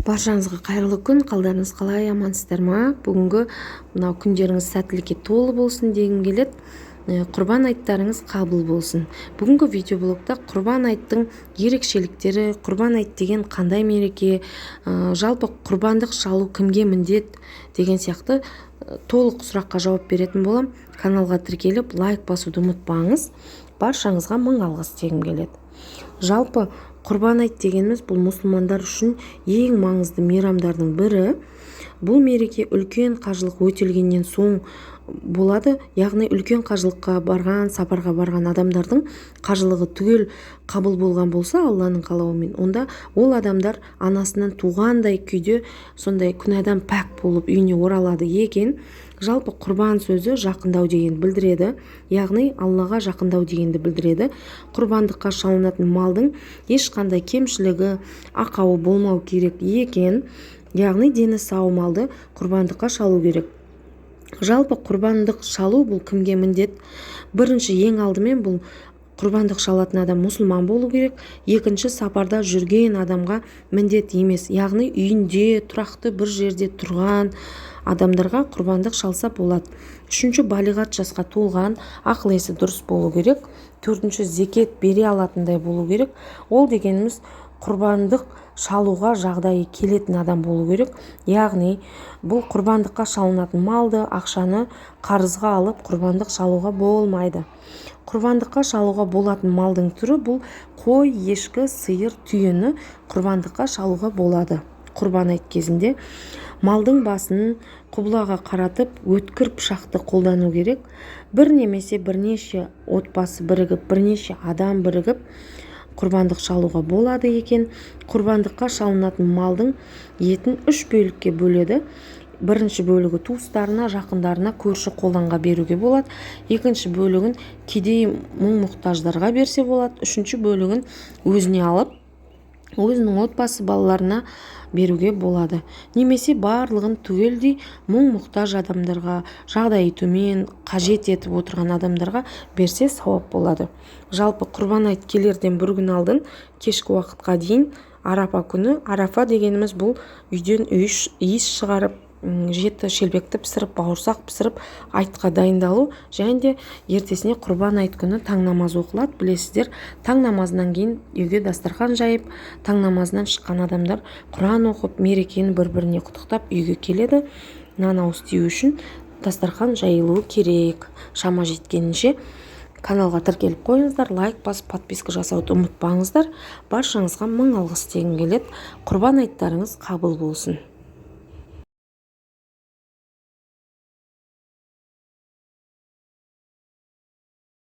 Баршаңызға қайырлы күн, қалдарыңыз қалай, амансыздар ма? Бүгінгі мынау күндеріңіз сәттілікке толы болсын дегім келеді. Құрбан айттарыңыз қабыл болсын. Бүгінгі видеоблогта құрбан айттың ерекшеліктері, құрбан айт деген қандай мереке, жалпы құрбандық шалу кімге міндет деген сияқты толық сұраққа жауап беретін болам. Каналға тіркеліп лайк басуды ұмытпаңыз. Баршаңызға мың алғыс дегім келеді. Жалпы құрбан айт дегеніміз бұл мұсылмандар үшін ең маңызды мейрамдардың бірі. Бұл мереке үлкен қажылық өтелгеннен соң болады, яғни үлкен қажылыққа барған, сапарға барған адамдардың қажылығы түгел қабыл болған болса Алланың қалауымен, онда ол адамдар анасынан туғандай күйде сондай күнәдан пәк болып үйіне оралады екен. Жалпы құрбан сөзі жақындау деген білдіреді, яғни Аллаға жақындау дегенді білдіреді. Құрбандыққа шалынатын малдың ешқандай кемшілігі, ақауы болмау керек екен, яғни дені сау малды құрбандыққа шалу керек. Жалпы құрбандық шалу бұл кімге міндет? Бірінші, ең алдымен бұл құрбандық шалатын адам мұсылман болу керек. Екінші, сапарда жүрген адамға міндет емес, яғни үйінде тұрақты бір жерде тұрған адамдарға құрбандық шалса болады. Үшінші, балиғат жасқа толған, ақыл-есі дұрыс болу керек. Төртінші, зекет бере алатындай болу керек. Ол дегеніміз құрбандық шалуға жағдайы келетін адам болу керек. Яғни бұл құрбандыққа шалынатын малды, ақшаны қарызға алып құрбандық шалуға болмайды. Құрбандыққа шалуға болатын малдың түрі бұл қой, ешкі, сиыр, түйені құрбандыққа шалуға болады. Құрбан айт кезінде малдың басын құблаға қаратып өткір пышақты қолдану керек. Бір немесе бірнеше отбасы бірігіп, бірнеше адам бірігіп құрбандық шалуға болады екен. Құрбандыққа шалынатын малдың етін 3 бөлікке бөледі. Бірінші бөлігі туыстарына, жақындарына, көрші қолданға беруге болады. Екінші бөлігін кедей мұң-мұқтаждарға берсе болады. Үшінші бөлігін өзіне алып, өзінің отбасы балаларына беруге болады. Немесе барлығын түгелдей мұң-мұқтаж адамдарға, жағдайы төмен, қажет етіп отырған адамдарға берсе сауап болады. Жалпы құрбан айт келерден бір күн алдын кешкі уақытқа дейін Арафа күні, Арафа дегеніміз бұл үйден иіс шығарып, жеті шелбекті пісіріп, бауырсақ пісіріп, айтқа дайындалу, және де ертесіне құрбан айт күні таң намазы оқылады. Білесіздер, таң намазынан кейін үйге дастархан жайып, таң намазынан шыққан адамдар Құран оқып, мерекені бір-біріне құттықтап үйге келеді. Нан ауыз тию үшін дастархан жайылуы керек. Шама жеткенінше каналға тіркеліп қойыңыздар, лайк басып, подписка жасауды ұмытпаңыздар. Баршаңызға мың алғыс дегім келеді. Құрбан айттарыңыз қабыл болсын.